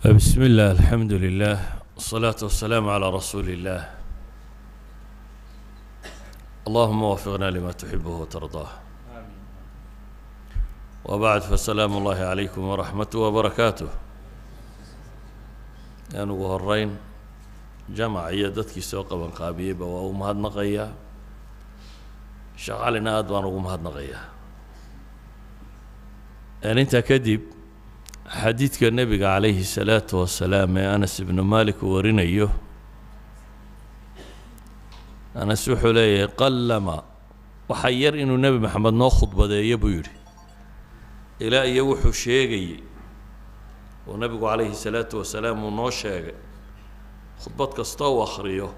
بسم الله الحمد لله والصلاة والسلام على رسول الله. اللهم وفقنا لما تحبه وترضاه. وبعد فسلام الله عليكم ورحمته وبركاته. أنا وهرين جمع يدتك سوق بنقابيه وأمهات نقية شغالنا أدوان وأمهات نقية. يعني أنت كذب حديث النبي عليه الصلاة والسلام أنس بن مالك ورنيه أنس وحليه قلما وحير إنه النبي محمد نو خطبة يبير إلى يوحو شيء ونبي عليه الصلاة والسلام نو شيء خطبة كستو أخريه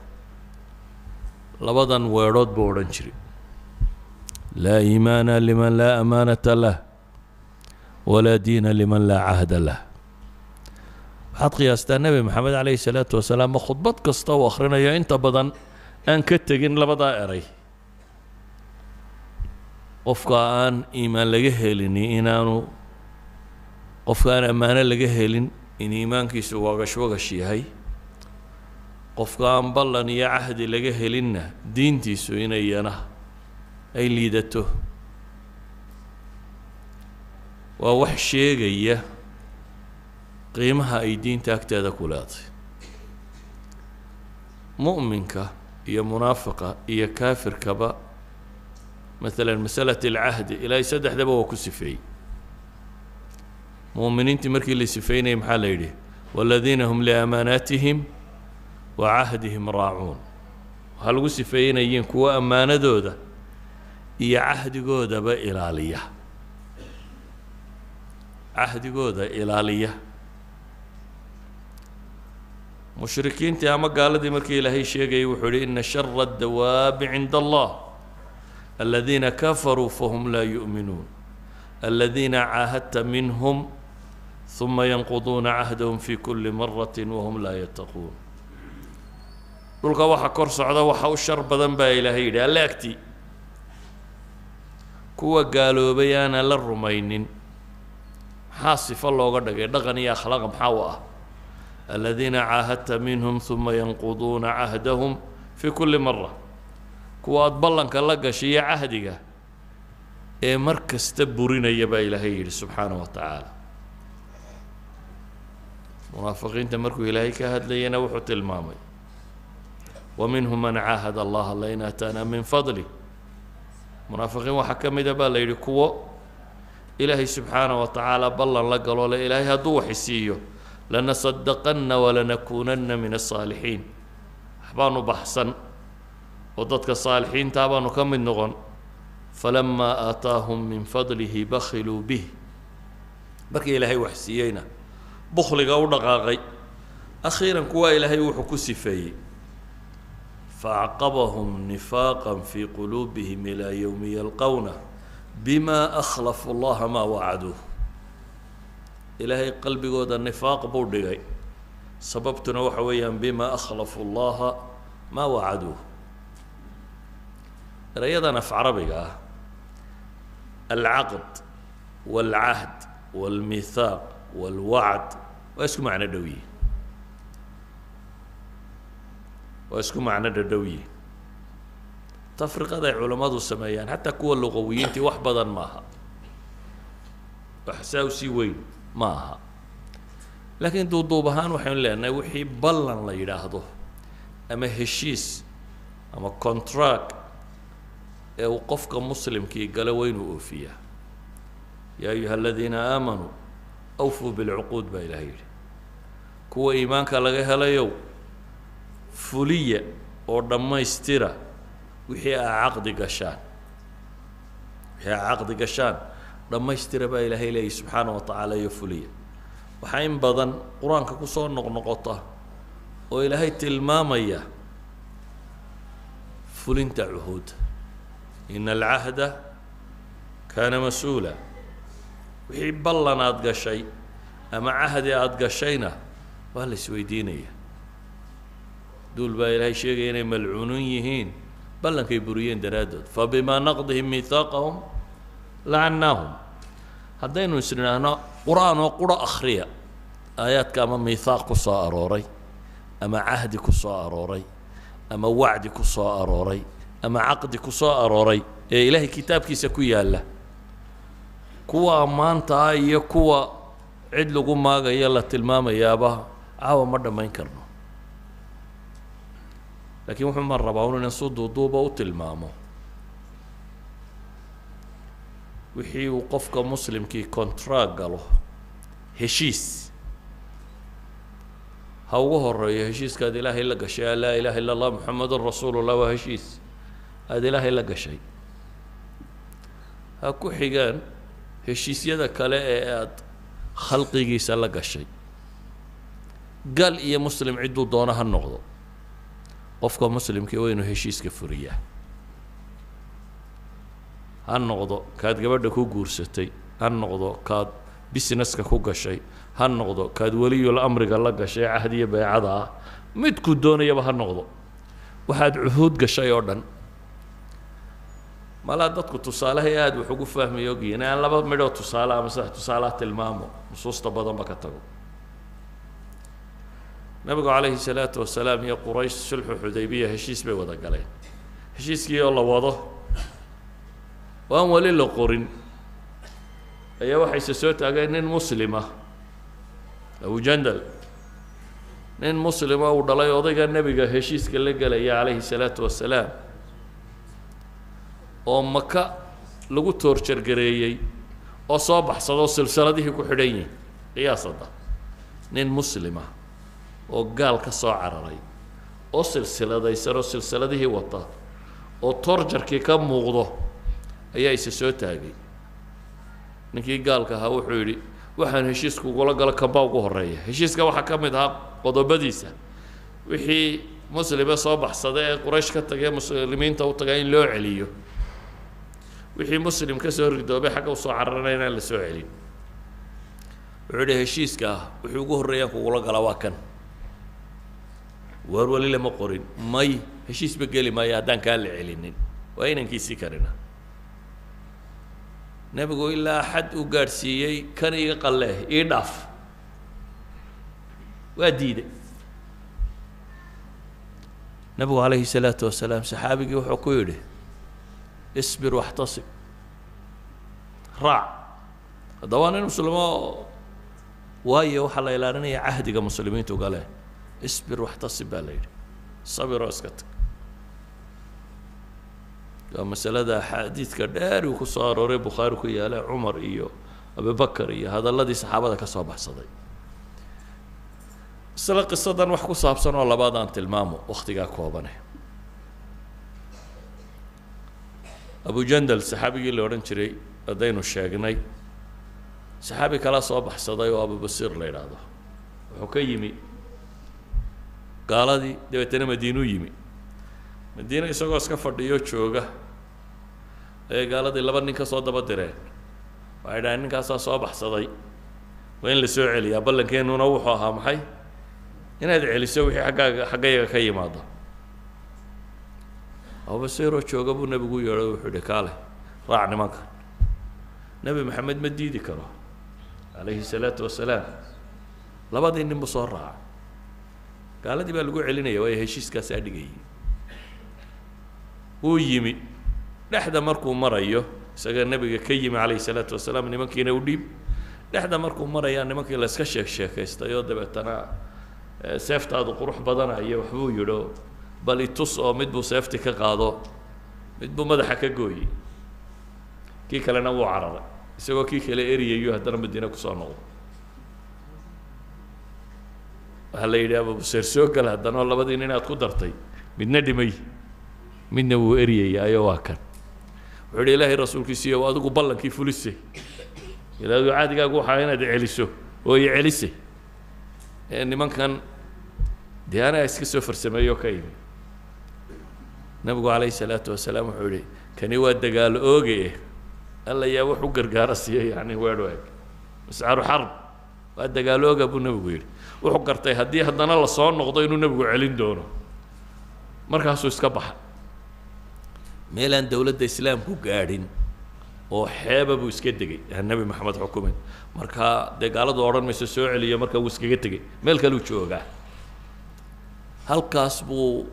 لبضا ويرد بورنشري لا إيمان لمن لا أمانة له ولا دين لمن لا عهد له. waxaad qiyaastaa nebi maxamed calayhi salaatu wasalaam ma khudbad kasta uu akhrinayo inta badan aan ka tegin labadaa eray. qofka aan iimaan laga helin qofka aan ammaano laga helin in iimaankiisu wagash yahay, qofka aan ballan iyo cahdi laga helinna diintiisu inayana ay liidato. waa wax sheegaya qiimaha ay diinta agteeda ku leedahay. mu'minka iyo munaafiqa iyo kaafirkaba مثلا مسألة العهد إلى سدح دبا وكسفي مؤمنين تمركي اللي سفينهم حاليده والذين هم لأماناتهم وعهدهم راعون. هل وسفين ينكوا أمانة دودا إيا عهد جودا بإلالية عهد جودا إلالية مشركين تياما قال دي مركي لهي شيء وحولي إن شر الدواب عند الله الذين كفروا فهم لا يؤمنون الذين عاهدت منهم ثم ينقضون عهدهم في كل مرة وهم لا يتقون. دولك waxa kor socda waxa u shar badan baa Ilaahay yidhi alla agti kuwa gaaloobay aan la rumaynin xaasifa looga dhagay dhaqan iyo akhlaaq maxaa u ah الذين عاهدت منهم ثم ينقضون عهدهم في كل مرة kuwa aad ballanka la gashay cahdiga ee markasta burinaya baa Ilaahay yidhi subxaanahu wa tacaala. munaafiqiinta markuu Ilaahay ka hadlayana wuxuu tilmaamay ومنهم من عاهد الله لئن آتانا من فضله. منافقين waxaa ka mid ah baa la yidhi kuwo Ilaahay subxaanahu wa tacaala ballan la galo le Ilaahay hadduu wax siiyo lanasaddaqanna walanakuunanna min as-saalixiin. waxbaanu baxsan وضدك الصالحين تابانو كم من نغن فلما آتاهم من فضله بخلوا به. بكي إلهي وحسيينا بخل قونا غاغي أخيرا كوا إلهي وحكسي في فعقبهم نفاقا في قلوبهم إلى يوم يلقونه بما أخلفوا الله ما وعدوه. إلهي قلبي قود النفاق بودي سببتنا وحويا بما أخلفوا الله ما وعدوه. رياضنا في عربي العقد والعهد والميثاق والوعد واسكو معنى دوي واسكو معنى دوي تفرق هذا علماء السمايان حتى كوا اللغويين تي وحبضا ماها وحساوسي وين ماها لكن دو بهان وحين لأنه وحي بلن لا يراهضه أما هشيس أما كونتراك وقفك مسلم كي قال وين وفيه يا أيها الذين آمنوا أوفوا بالعقود بإلهي كوا إيمانك لغيها ليو فلية ودما يستيرا وحي عقد قشان وحي عقد قشان لما يستيرا بإلهي لي سبحانه وتعالى يفلية وحين بدن قرآن كسور نقطة وإلهي تلمامية فلنت عهود إن العهد كان مسؤولا. وحب الله نادق شيء أما عهد أدق شينا وهل سويدينية دول بايلهي شيئين ملعونيين بلن كي بريين درادد فبما نقضهم ميثاقهم لعناهم. هدين نسرنا قرآن وقرأ أخرية aayaadka ama miithaaq ku soo arooray ama cahdi ku soo arooray ama wacdi ku soo arooray ama caqdi ku soo arooray ee ilaahay kitaabkiisa ku yaalla kuwa ammaanta ah iyo kuwa cid lagu maagayo la tilmaamayaaba caawa ma dhammayn karno laakiin wuxuu ma rabaa inuu si duuduuba u tilmaamo wixii uu qofka muslimkii contract galo heshiis ha ugu horeeyo heshiiskaad ilaahay la gashay laa ilaaha illa allah muxamadun rasuulullah waa heshiis aada ilaahay la gashay ha ku xigaan heshiisyada kale ee aada khalqigiisa la gashay gal iyo muslim cidduu doono ha noqdo qofka muslimkii waa inuu heshiiska furiyaa ha noqdo kaad gabadha ku guursatay ha noqdo kaad businesska ku gashay ha noqdo kaad weliyul amriga la gashay cahdiya baycada ah midku doonayaba ha noqdo waxaad cuhuud gashay oo dhan malaa dadku tusaalahay aada wax ugu fahmayo ogyihiin aan laba midhoo tusaale ama saddex tusaalaha tilmaamo nusuusta badanba ka tago nabigu calayhi salaatu wasalaam iyo quraysh sulxu xudaybiya heshiis bay wada galeen heshiiskii oo la wado oo aan weli la qorin ayaa waxayse soo taageen nin muslima abu jandal nin muslima uu dhalay odayga nebiga heshiiska la gelaya calayhi salaatu wasalaam oo maka lagu toorjargareeyey oo soo baxsadoo silsiladihii ku xidhan yihin qiyaasada nin muslima oo gaal ka soo cararay oo silsiladaysan oo silsiladihii wata oo toorjarkii ka muuqdo ayaa isa soo taagay ninkii gaalka ahaa wuxuu yidhi waxaan heshiiska ugula galo kambaa ugu horreeya heshiiska waxaa ka mid ahaa qodobadiisa wixii muslime soo baxsada ee quraysh ka tagay muslimiinta u tagaa in loo celiyo wixii muslim ka soo ridoobay xagga usoo cararana inaan la soo celin wuxuu yidhi heshiiska ah wixii ugu horreeyaan kugula gala waa kan waar weli lama qorin may heshiisba geli maayo haddaan kaa la celinin waa inankiisii karina nebigu ilaa xad u gaadhsiiyey kan iga qalleeh ii dhaaf waa diiday nebigu calayhi salaatu wasalaam saxaabigii wuxuu ku yidhi isbir waxtasib raac hadda waa nin muslimo waayo waxaa la ilaalinaya cahdiga muslimiintu gale isbir waxtasib baa la yidhi sabiroo iska tag waa masalada axaadiidka dheer uu ku soo arooray bukhaari ku yaala cumar iyo abubakar iyo hadalladii saxaabada ka soo baxsaday isla qisadan wax ku saabsan oo labaad aan tilmaamo wakhtigaa koobane abu jandal saxaabigii la odhan jiray haddaynu sheegnay saxaabi kala soo baxsaday oo abubasiir la yidhaahdo wuxuu ka yimi gaaladii dabeetana madiinuu yimi madiina isagoo iska fadhiyo jooga ayay gaaladii laba nin ka soo daba direen waxay dhahaen ninkaasaa soo baxsaday waa in la soo celiyaa ballankeenuna wuxuu ahaa maxay inaad celiso wixii xaggayaga ka yimaado abubasiiroo jooga buu nebigu yeedho wuxuu yihi kaale raac nimankan nebi maxamed ma diidi karo calayhi salaatu wasalaam labadii nin buu soo raaca gaaladii baa lagu celinaya waayo heshiiskaasaa dhigayay wuu yimi dhexda markuu marayo isaga nebiga ka yimi calayhi salaatu wasalaam nimankiina u dhiib dhexda markuu marayaa nimankii la iska sheekaystay oo dabeetana seeftaadu qurux badanayo waxbuu yidho bal itus oo mid buu seefti ka qaado mid buu madaxa ka gooyey kii kalena wuu cararay isagoo kii kale eriyayo haddana madiine kusoo noqdo waxaa la yidhi abubasiir soo gala haddana oo labadii nin aad ku dartay midna dhimay midna wuu eriyayaayo waa kan wuxuu yidhi ilaahay rasuulkiisiiyo adigu ballankii fulisay ilaadu caadigaagu waxaa inaad celiso oo i celisay nimankan dee anaa iska soo farsameeyoo ka yimi nabigu calayhi salaatu wasalaam wuxuu yihi kani waa dagaal ooge alla yaa wax u gargaara siiyey yani weedho eg mascaru xarb waa dagaal ooga buu nebigu yidhi wuxuu gartay haddii haddana la soo noqdo inuu nebigu celin doono markaasuu iska baxa meel aan dowladda islaamku gaadhin oo xeeba buu iska degay nabi maxamed xukumay marka dee gaaladu odhan mayso soo celiyo marka wuu iskaga tegey meel kaluu joogaa halkaas buu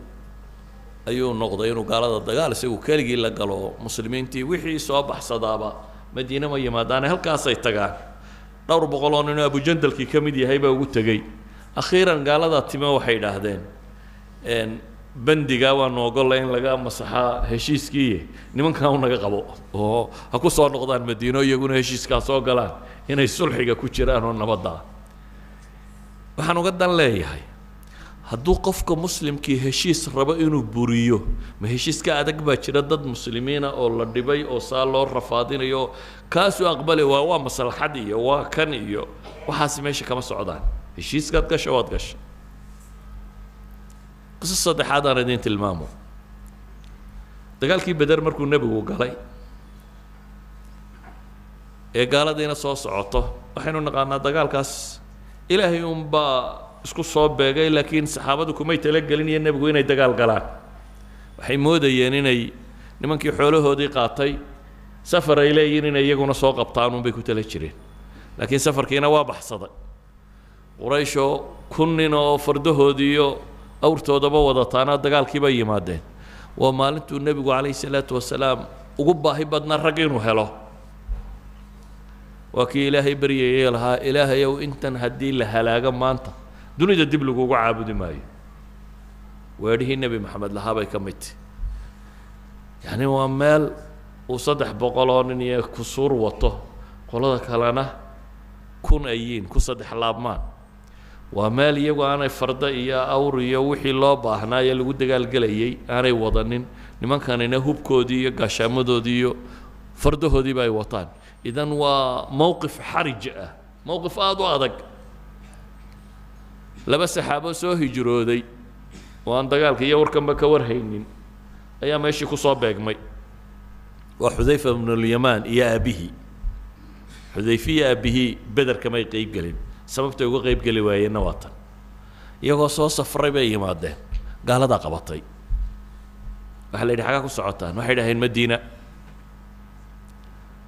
ayuu noqday inuu gaalada dagaal isagu keligii la galo muslimiintii wixii soo baxsadaaba madiina ma yimaadaane halkaasay tagaan dhowr boqol oo nin oo abujandalkii ka mid yahay baa ugu tegey akhiiran gaalada timo waxay idhaahdeen bandigaa waanu ogolla in laga masaxaa heshiiskii nimankaa u naga qabo oo ha ku soo noqdaan madiino iyaguna heshiiskaa soo galaan inay sulxiga ku jiraan oo nabadda waxaan uga dan leeyahay hadduu qofka muslimkii heshiis rabo inuu buriyo ma heshiiska adag baa jira dad muslimiina oo la dhibay oo saa loo rafaadinayo kaasuu aqbali waa maslaxad iyo waa kan iyo waxaasi meesha kama socdaan heshiiskaad gasha waad gasha qiso saddexaad aan idin tilmaamo dagaalkii beder markuu nebigu galay ee gaaladiina soo socoto waxaynu naqaanaa dagaalkaas ilaahay unbaa isku soo beegay laakiin saxaabadu kumay talagelinaya nebigu inay dagaal galaan waxay moodayeen inay nimankii xoolahoodii qaatay safar ay leeyihiin inay iyaguna soo qabtaan unbay ku tala jireen laakiin safarkiina waa baxsaday qurayshoo 1,000 nin oo fardahoodii iyo awrtoodaba wadataana dagaalkii bay yimaadeen waa maalintuu nebigu calayhi salaatu wasalaam ugu baahi badnaa rag inuu helo waa kii ilaahay baryayay lahaa ilaahayow intan haddii la halaago maanta dunida dib lagugu caabudi maayo weedhihii nebi maxamed lahaa bay ka mid tahay yacni waa meel uu 300 oo nin iyo kusuur wato qolada kalena 1,000 ay yihiin ku 3 laabmaan waa meel iyagu aanay farda iyo awr iyo wixii loo baahnaaye lagu dagaalgelayay aanay wadanin nimankanina hubkoodii iyo gaashaamadoodii iyo fardahoodiiba ay wataan idan waa mowqif xarij ah mowqif aad u adag laba saxaabo soo hijrooday oo aan dagaalka iyo warkanba ka warhaynin ayaa meeshii ku soo beegmay waa xudayfa ibnulyamaan iyo aabihi xudayfa iyo aabihi beder kamay qayb gelin sababtay uga qayb geli waayeenna waa tan iyagoo soo safray bay yimaadeen gaaladaa qabatay waxaa la yidhi xagaa ku socotaan waxay dhaheen madiina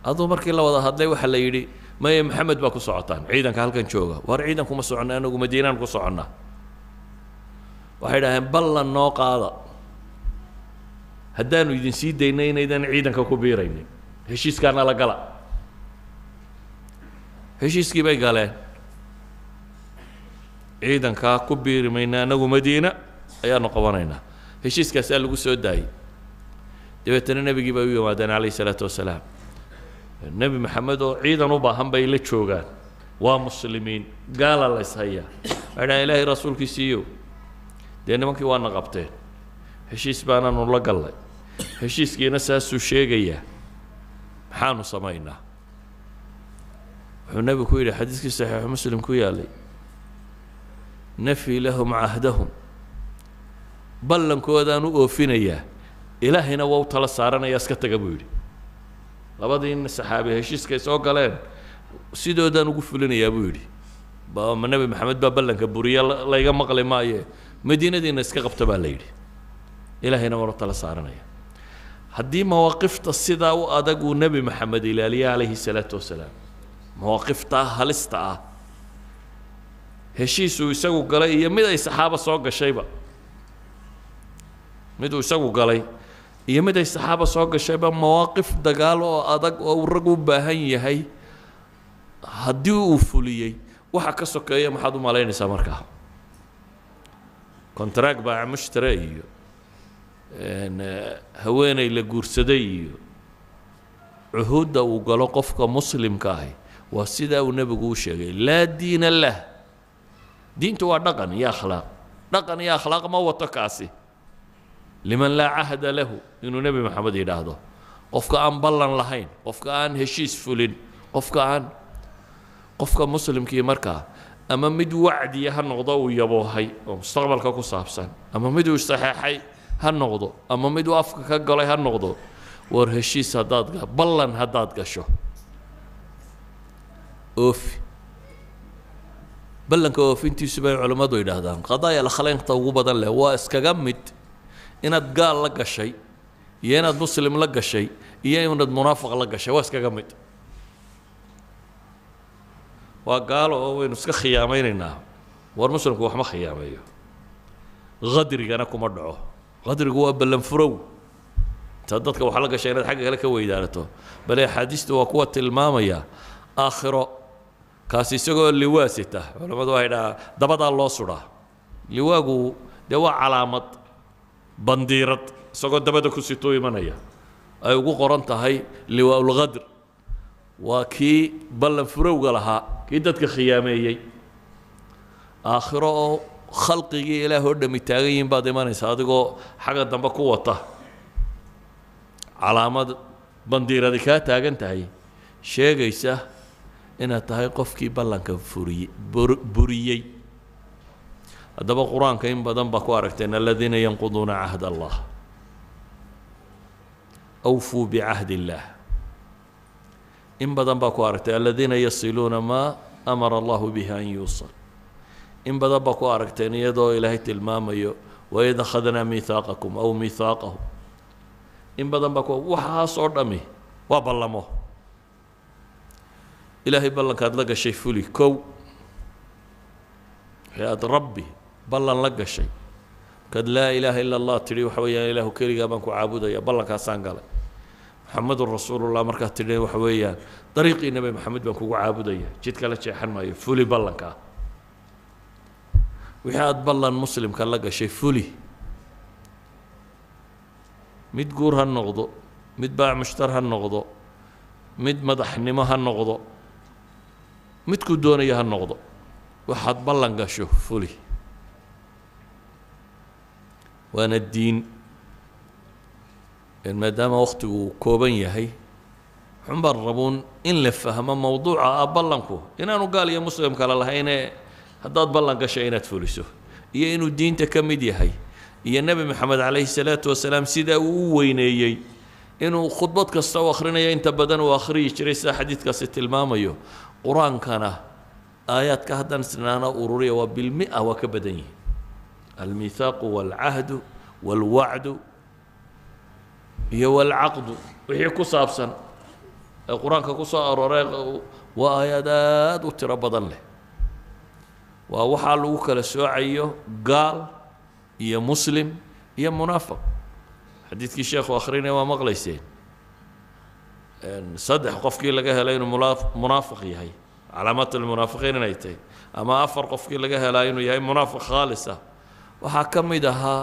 aduu markii la wada hadlay waxaa la yidhi maya maxamed baa ku socotaan ciidanka halkan jooga war ciidan kuma soconna anagu madiinaan ku soconnaa waxay dhaheen ballan noo qaada haddaanu idin sii daynay inaydan ciidanka ku biiraynin heshiiskaana la gala heshiiskii bay galeen ciidankaa ku biiri mayna anagu madiina ayaanu qabanaynaa heshiiskaasaa lagu soo daayey dabeetana nebigii bay u yimaadeen calayhi salaatu wasalaam nebi maxamed oo ciidan u baahan bay la joogaan waa muslimiin gaala la ishayaa waxay dhahaan ilaahay rasuulkiisiiyo dee nimankii waana qabteen heshiis baanaanu la gallay heshiiskiina saasuu sheegayaa maxaanu samaynaa wuxuu nebigu ku yidhi xadiiskii saxiixu muslim ku yaalay nafii lahum cahdahum ballankoodaan u oofinayaa ilaahayna waa u tala saaranayaa iska taga buu yidhi labadii saxaabi heshiiskay soo galeen sidoodaan ugu fulinayaa buu yidhi ma nebi maxamed baa ballanka buriya layga maqli maaye madiinadiina iska qabta baa la yidhi ilaahayna waa u tala saaranaya haddii mawaaqifta sidaa u adag uu nebi maxamed ilaaliya calayhi salaatu wasalaam mawaaqiftaa halista ah heshiisuu isagu galay iyo mid ay saxaaba soo gashayba miduu isagu galay iyo mid ay saxaaba soo gashayba mawaaqif dagaal oo adag oo uu rag u baahan yahay haddii uu fuliyey waxa ka sokeeya maxaad u malaynaysaa markaa kontraag baaca mushtare iyo haweeney la guursaday iyo cuhuudda uu galo qofka muslimka ahi waa sidaa uu nebigu u sheegay laa diina lah diintu waa dhaqan iyo akhlaaq ma wato kaasi liman laa cahda lahu inuu nebi maxamed yidhaahdo qofka aan ballan lahayn qofka aan heshiis fulin qofka muslimkii markaa ama mid wacdiya ha noqdo uu yaboohay oo mustaqbalka ku saabsan ama mid uu saxeexay ha noqdo ama mid uu afka ka galay ha noqdo war heshiis ballan haddaad gasho oofi ballanka oofintiisu bay culimmadu yidhaahdaan qadaaya lakhlaynta ugu badan leh waa iskaga mid inaad gaal la gashay iyo inaad muslim la gashay iyo inaad munaafiq la gashay waa iskaga mid waa gaalo oo waynu iska khiyaamaynaa war muslimku wax ma khiyaameeyo qadrigana kuma dhaco qadrigu waa ballan furow ta dadka waxa la gashay inaad xagga kale ka weydaanato bal xadiistu waa kuwa tilmaamaya aakhiro kaasi isagoo liwaasita culimadu waxay dhahaa dabadaa loo suraa liwaagu dee waa calaamad bandiirad isagoo dabada ku sitoo imanaya ay ugu qoran tahay liwaaul qadr waa kii ballan furowga lahaa kii dadka khiyaameeyey aakhiro oo khalqigii ilaah oo dhami taagan yihiin baad imanaysa adigoo xagga dambe ku wata calaamad bandiiradi kaa taagan tahay sheegaysa inaad tahay qofkii ballanka buriyey haddaba qur-aanka in badan baa ku aragteen aladiina yanquduuna cahd allah awfuu bicahdi illaah in badan baa ku aragtay aladiina yasiluuna maa amara allahu bihi an yuusal in badan baa ku aragteen iyadoo ilaahay tilmaamayo waid akhadnaa miihaaqakum aw miihaaqahum in badan baa ku waxaas oo dhami waa ballamo ilaahay ballankaad la gashay fuli kow wixii aad rabbi ballan la gashay markaad laa ilaaha ila allah tidhi waxa weeyaan ilaahu keligaa baan ku caabudaya ballankaasaan galay maxamedun rasuulullah markaad tidhi waxa weeyaan dariiqii nabi maxamed baan kugu caabudaya jid kala jeexan maayo fuli ballankaa wixii aad ballan muslimka la gashay fuli mid guur ha noqdo mid baac mushtar ha noqdo mid madaxnimo ha noqdo midkuu doonaya ha noqdo waxaad ballan gasho fuli waana diin maadaama waqtigu kooban yahay waxun baan rabuun in la fahmo mawduuca ah ballanku inaanu gaal iyo muslim kale lahaynee haddaad ballan gashay inaad fuliso iyo inuu diinta ka mid yahay iyo nebi maxamed calayhi salaatu wasalaam sidaa uu u weyneeyey inuu khudbad kasta u akhrinayo inta badan uu akhriyi jiray sida xadiidkaasi tilmaamayo qur-aankana aayaadka haddaan isnaana ururiya waa bilmia waa ka badan yihin almiithaaqu waalcahdu waalwacdu iyo waalcaqdu wixii ku saabsan ee qur-aanka ku soo arooray waa aayaad aad u tiro badan leh waa waxaa lagu kala soocayo gaal iyo muslim iyo munaafiq xadiidkii sheekhu akhrinaya waa maqlayseen saddex qofkii laga helay inuu munaafiq yahay calaamaat almunaafiqiin inay tahay ama afar qofkii laga helaa inuu yahay munaafiq khaalis ah waxaa ka mid ahaa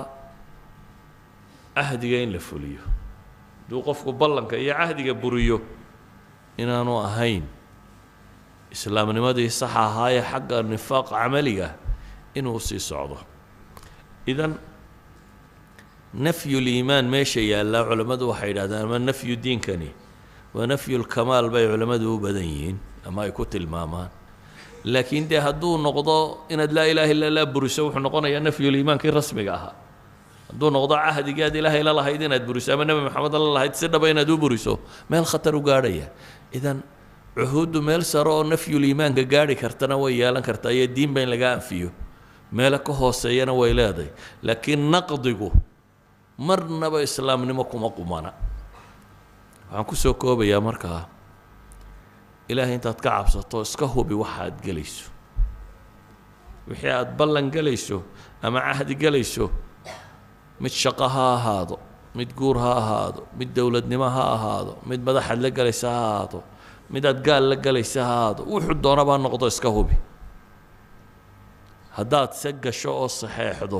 cahdiga in la fuliyo hadduu qofku ballanka iyo cahdiga buriyo inaanu ahayn islaamnimadii saxa ahaayee xagga nifaaq camaliga inuu sii socdo idan nafyu liimaan meesha yaallaa culammadu waxay yidhahdaan ama nafyu diinkani waa nafyu lkamaal bay culammadu u badan yihiin ama ay ku tilmaamaan laakiin dee hadduu noqdo inaad laa ilaaha illa llah buriso wuxuu noqonayaa nafyuliimaankii rasmiga ahaa hadduu noqdo cahdigii aad ilaahay la lahayd inaad buriso ama nebi maxamed la lahayd si dhaba inaad u buriso meel khatar u gaadhaya idan cuhuuddu meel sare oo nafyuliimaanka gaadhi kartana way yeelan kartaa iyo diinba in laga anfiyo meelo ka hooseeyana way leedahay laakiin naqdigu marnaba islaamnimo kuma qumana waxaan ku soo koobayaa markaa ilaahay intaad ka cabsato iska hubi waxaad gelayso wixii aad ballan gelayso ama cahdi gelayso mid shaqo ha ahaado mid guur ha ahaado mid dowladnimo ha ahaado mid madaxaad la gelaysa ha ahaado mid aad gaal la gelaysa ha ahaado wuxuu doonaba noqdo iska hubi haddaad se gasho oo saxeexdo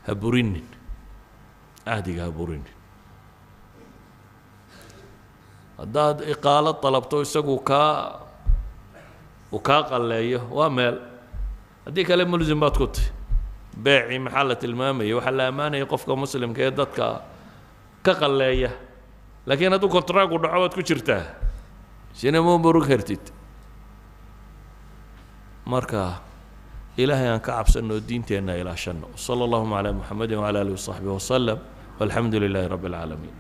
ha burinin cahdiga ha burinin haddaad iqaalo dalabto isagu uu kaa qalleeyo waa meel haddii kale mulsim baad ku tahy beecii maxaa la tilmaamaya waxaa la ammaanaya qofka muslimka ee dadka ka qalleeya laakiin hadduu kontraagu dhaco waad ku jirtaa sina ma burug kartid marka إلهي أنك عبسنا الدين ilaashano sala allahuma calaa muxamedin wcala alihi wasaxbihi wasalam walxamdu lilaahi rabbi alcaalamiin